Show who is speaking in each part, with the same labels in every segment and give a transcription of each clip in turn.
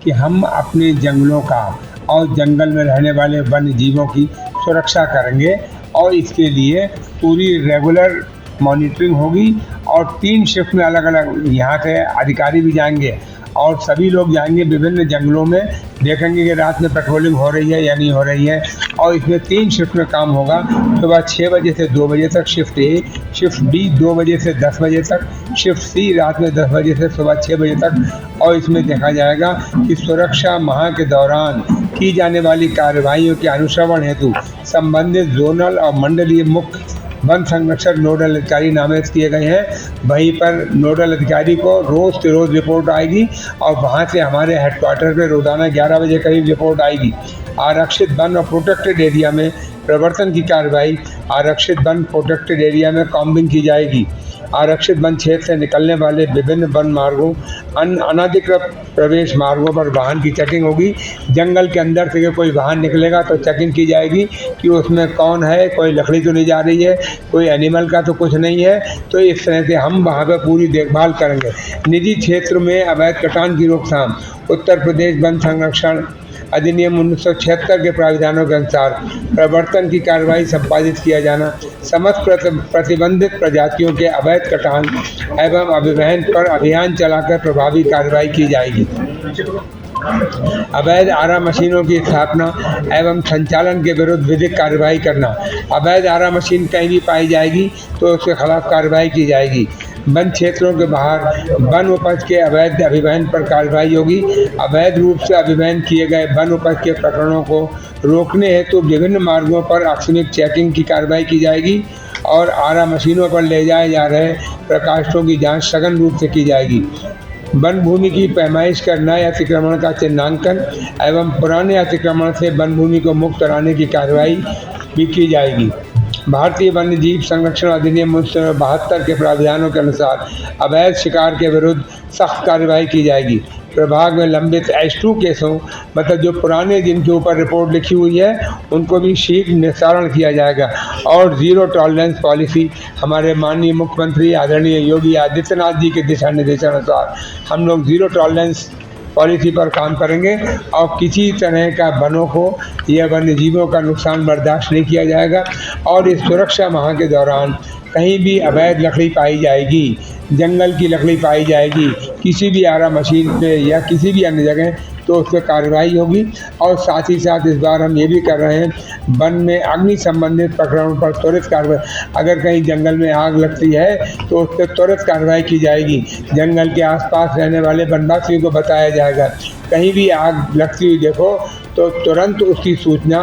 Speaker 1: कि हम अपने जंगलों का और जंगल में रहने वाले वन्य जीवों की सुरक्षा करेंगे और इसके लिए पूरी रेगुलर मॉनिटरिंग होगी और 3 शिफ्ट में अलग अलग यहाँ से अधिकारी भी जाएंगे और सभी लोग जाएंगे विभिन्न जंगलों में, देखेंगे कि रात में पेट्रोलिंग हो रही है या नहीं हो रही है। और इसमें 3 शिफ्ट में काम होगा, सुबह 6 बजे से 2 बजे तक शिफ्ट ए, शिफ्ट बी 2 बजे से 10 बजे तक, शिफ्ट सी रात में 10 बजे से सुबह 6 बजे तक। और इसमें देखा जाएगा कि सुरक्षा माह के दौरान की जाने वाली कार्रवाइयों के अनुश्रवण हेतु संबंधित जोनल और मंडलीय मुख्य वन संरक्षक नोडल अधिकारी नामित किए गए हैं। वहीं पर नोडल अधिकारी को रोज़ से रोज़ रिपोर्ट आएगी और वहां से हमारे हेडक्वार्टर पे रोज़ाना 11 बजे करीब रिपोर्ट आएगी। आरक्षित वन और प्रोटेक्टेड एरिया में प्रवर्तन की कार्रवाई, आरक्षित वन प्रोटेक्टेड एरिया में कॉम्बिंग की जाएगी। आरक्षित वन क्षेत्र से निकलने वाले विभिन्न वन मार्गों, अनधिकृत प्रवेश मार्गों पर वाहन की चेकिंग होगी। जंगल के अंदर से कोई वाहन निकलेगा तो चेकिंग की जाएगी कि उसमें कौन है, कोई लकड़ी तो नहीं जा रही है, कोई एनिमल का तो कुछ नहीं है। तो इस तरह से हम वहाँ पर पूरी देखभाल करेंगे। निजी क्षेत्र में अवैध कटान की रोकथाम, उत्तर प्रदेश वन संरक्षण अधिनियम 1976 के प्राविधानों के अनुसार प्रवर्तन की कार्रवाई संपादित किया जाना, समस्त प्रतिबंधित प्रजातियों के अवैध कटान एवं अभिवहन पर अभियान चलाकर प्रभावी कार्रवाई की जाएगी। अवैध आरा मशीनों की स्थापना एवं संचालन के विरुद्ध विधिक कार्रवाई करना, अवैध आरा मशीन कहीं भी पाई जाएगी तो उसके खिलाफ कार्रवाई की जाएगी। वन क्षेत्रों के बाहर वन उपज के अवैध अभिवहन पर कार्रवाई होगी। अवैध रूप से अभिवहन किए गए वन उपज के प्रकरणों को रोकने हेतु विभिन्न मार्गों पर आकस्मिक चेकिंग की कार्रवाई की जाएगी और आरा मशीनों पर ले जाए जा रहे प्रकाशों की जांच सघन रूप से की जाएगी। वन भूमि की पैमाइश कर नए अतिक्रमण का चिन्हांकन एवं पुराने अतिक्रमण से वन भूमि को मुक्त कराने की कार्रवाई भी की जाएगी। भारतीय वन्य जीव संरक्षण अधिनियम 1972 के प्रावधानों के अनुसार अवैध शिकार के विरुद्ध सख्त कार्रवाई की जाएगी। प्रभाग में लंबित H2 केसों, मतलब जो पुराने जिनके ऊपर रिपोर्ट लिखी हुई है, उनको भी शीघ्र निस्तारण किया जाएगा। और ज़ीरो टॉलरेंस पॉलिसी हमारे माननीय मुख्यमंत्री आदरणीय योगी आदित्यनाथ जी के दिशा निर्देशानुसार हम लोग ज़ीरो टॉलरेंस पॉलिसी पर काम करेंगे और किसी तरह का वनों को या वन्य जीवों का नुकसान बर्दाश्त नहीं किया जाएगा। और इस सुरक्षा माह के दौरान कहीं भी अवैध लकड़ी पाई जाएगी, जंगल की लकड़ी पाई जाएगी किसी भी आरा मशीन पे या किसी भी अन्य जगह, तो उस पर कार्रवाई होगी। और साथ ही साथ इस बार हम ये भी कर रहे हैं, वन में अग्नि संबंधित प्रकरणों पर त्वरित कार्रवाई, अगर कहीं जंगल में आग लगती है तो उस पर त्वरित कार्रवाई की जाएगी। जंगल के आसपास रहने वाले वनवासियों को बताया जाएगा, कहीं भी आग लगती हुई देखो तो तुरंत उसकी सूचना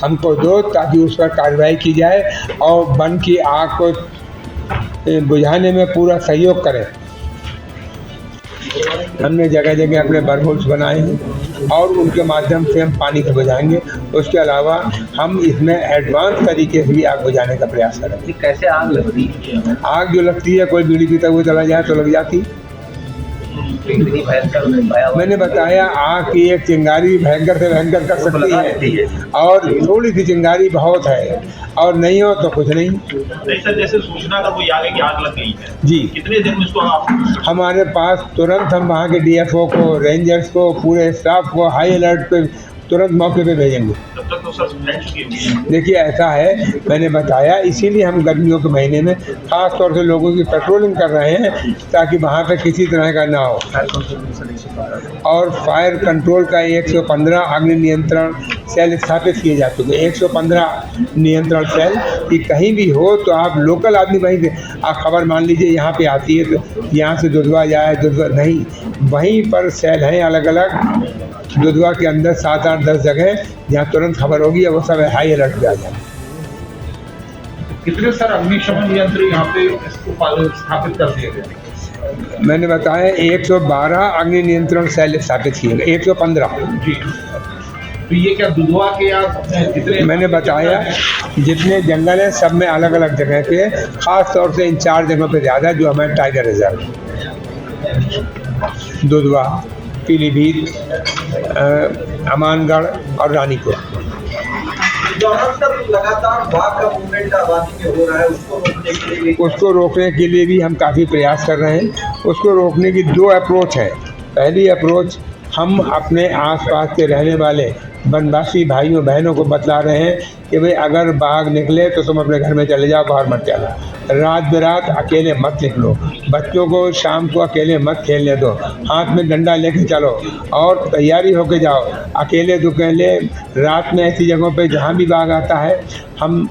Speaker 1: हमको दो ताकि उस पर कार्रवाई की जाए और वन की आग को बुझाने में पूरा सहयोग करें। हमने जगह जगह अपने बरहोल्स बनाए हैं और उनके माध्यम से हम पानी को बुझाएंगे। उसके अलावा हम इसमें एडवांस तरीके से भी आग बुझाने का प्रयास करेंगे।
Speaker 2: कैसे आग लगती है?
Speaker 1: आग जो लगती है, कोई बीड़ी पीता हुआ चला जाए तो लग जाती। मैंने बताया, आग की एक चिंगारी भयंकर से भयंकर कर सकती है और थोड़ी सी चिंगारी बहुत है और नहीं हो तो कुछ नहीं।
Speaker 3: नहीं सर, जैसे सूचना का कोई आगे की आग लग गई है
Speaker 1: जी,
Speaker 3: कितने दिन में इसको आप?
Speaker 1: हमारे पास तुरंत हम वहाँ के DFO को, रेंजर्स को, पूरे स्टाफ को हाई अलर्ट पे तुरंत मौके पे भेजेंगे।
Speaker 3: तब तक तो सर फ्रेंड्स की होगी।
Speaker 1: देखिए ऐसा है, मैंने बताया, इसीलिए हम गर्मियों के महीने में खास तौर से लोगों की पेट्रोलिंग कर रहे हैं ताकि वहाँ पे किसी तरह का ना हो। और फायर कंट्रोल का 115 अग्नि नियंत्रण सेल स्थापित किए जा चुके। 115 नियंत्रण सेल कि कहीं भी हो तो आप लोकल आदमी वहीं से आप खबर मान लीजिए यहाँ पे आती है तो यहाँ से दुधवा जाए, दुधवा नहीं, वहीं पर सेल हैं अलग अलग दुधवा के अंदर 7, 8, 10 जगह जहाँ तुरंत खबर होगी और वो सब हाई अलर्ट पे आ जाए।
Speaker 3: कितने सर अग्निशमन यंत्र यहाँ पे इसको स्थापित कर दिए गए?
Speaker 1: मैंने बताया 112 अग्नि नियंत्रण सेल स्थापित किए गए। 115
Speaker 3: जी। तो ये क्या दुधवा के या कितने?
Speaker 1: मैंने बताया जितने जंगल हैं सब में अलग अलग जगह पे, खास तौर से इन 4 जगहों पे ज़्यादा जो हमारे टाइगर रिजर्व, दुधवा, पीलीभीत, अमानगढ़ और रानीपुर।
Speaker 2: लगातार बाघ का मूवमेंट आबादी में हो रहा है,
Speaker 1: उसको रोकने के लिए भी हम काफ़ी प्रयास कर रहे हैं। उसको रोकने की 2 अप्रोच है। पहली अप्रोच हम अपने आसपास के रहने वाले वनवासी भाइयों बहनों को बतला रहे हैं कि भाई अगर बाघ निकले तो तुम अपने घर में चले जाओ, बाहर मत चलो, रात बेरात अकेले मत निकलो, बच्चों को शाम को अकेले मत खेलने दो, हाथ में डंडा लेके चलो और तैयारी होके जाओ। अकेले दुकेले रात में ऐसी जगहों पे जहाँ भी बाघ आता है हम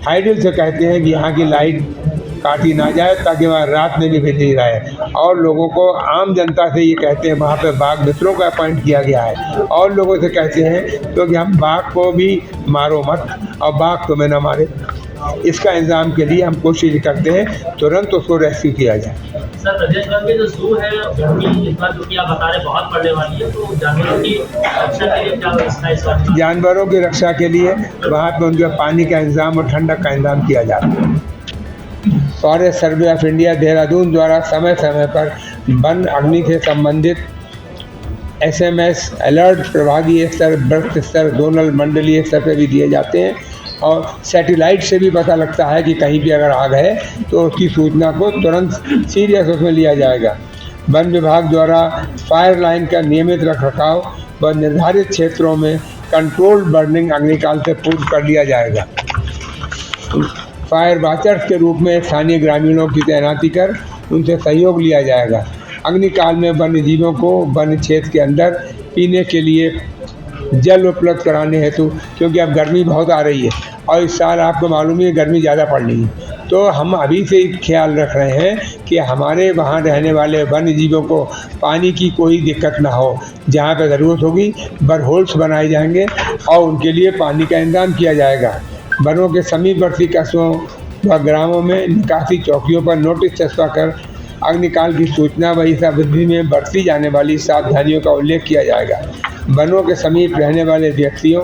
Speaker 1: हाइडल से कहते हैं कि यहाँ की लाइट काटी ना जाए ताकि वहाँ रात में भी बिजली रहे। और लोगों को, आम जनता से ये कहते हैं वहाँ पे बाघ मित्रों का अपॉइंट किया गया है, और लोगों से कहते हैं तो कि हम बाघ को भी मारो मत और बाघ तुम्हें ना मारे। इसका इंतजाम के लिए हम कोशिश करते हैं तुरंत उसको रेस्क्यू किया जाए।
Speaker 4: सर, प्रदेश भर में जो जू है गर्मी इस बार जो कि आप बता रहे बहुत पड़ने वाली है, तो जानवरों की रक्षा के लिए क्या व्यवस्था है इस बार?
Speaker 1: जानवरों की रक्षा के लिए वहाँ पर उनके पानी का इंतजाम और ठंडक का इंतजाम किया जाता है। Forest survey of India Dehradun द्वारा समय समय पर वन अग्नि से संबंधित SMS अलर्ट प्रभागीय स्तर, ब्लॉक स्तर, जोनल मंडलीय स्तर पर भी दिए जाते हैं और सैटेलाइट से भी पता लगता है कि कहीं भी अगर आग है तो उसकी सूचना को तुरंत सीरियस उसमें लिया जाएगा। वन विभाग द्वारा फायर लाइन का नियमित रखरखाव व निर्धारित क्षेत्रों में कंट्रोल्ड बर्निंग अग्निकाल से पूर्व कर लिया जाएगा। फायर वाचर्स के रूप में स्थानीय ग्रामीणों की तैनाती कर उनसे सहयोग लिया जाएगा। अग्निकाल में वन्य जीवों को वन क्षेत्र के अंदर पीने के लिए जल उपलब्ध कराने हेतु, क्योंकि अब गर्मी बहुत आ रही है और इस साल आपको मालूम है गर्मी ज़्यादा पड़ रही है, तो हम अभी से ख्याल रख रहे हैं कि हमारे वहाँ रहने वाले वन्य जीवों को पानी की कोई दिक्कत ना हो। जहाँ पर ज़रूरत होगी बरहोल्स बनाए जाएंगे और उनके लिए पानी का इंतजाम किया जाएगा। वनों के समीपवर्ती कस्बों व ग्रामों में निकासी चौकियों पर नोटिस चस्पा कर अग्निकाल की सूचना व इस अवधि में बरती जाने वाली सावधानियों का उल्लेख किया जाएगा। वनों के समीप रहने वाले व्यक्तियों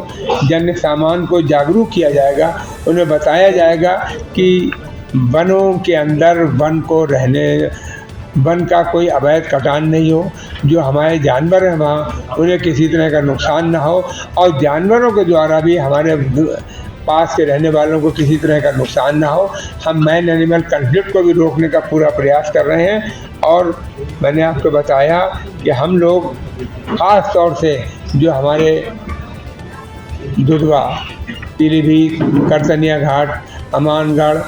Speaker 1: जन सामान को जागरूक किया जाएगा। उन्हें बताया जाएगा कि वनों के अंदर वन का कोई अवैध कटान नहीं हो, जो हमारे जानवर हैं वहाँ उन्हें किसी तरह का नुकसान ना हो और जानवरों के द्वारा भी हमारे पास के रहने वालों को किसी तरह का नुकसान ना हो। हम मैन एनिमल कॉन्फ्लिक्ट को भी रोकने का पूरा प्रयास कर रहे हैं और मैंने आपको बताया कि हम लोग ख़ास तौर से जो हमारे दुधवा, पीलीभीत, करतनिया घाट, अमानगढ़,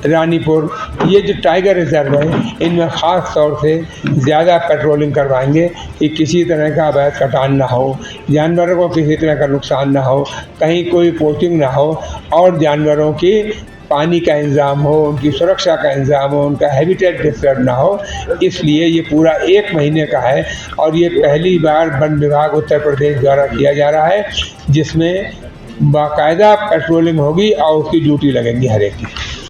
Speaker 1: रानीपुर, ये जो टाइगर रिजर्व है इनमें ख़ास तौर से ज़्यादा पेट्रोलिंग करवाएंगे कि किसी तरह का अवैध कटान ना हो, जानवरों को किसी तरह का नुकसान ना हो, कहीं कोई पोचिंग ना हो और जानवरों की पानी का इंतज़ाम हो, उनकी सुरक्षा का इंतज़ाम हो, उनका हैबिटेट डिस्टर्ब ना हो। इसलिए ये पूरा 1 महीने का है और ये पहली बार वन विभाग उत्तर प्रदेश द्वारा किया जा रहा है, जिसमें बाकायदा पेट्रोलिंग होगी और उसकी ड्यूटी लगेगी हर एक की।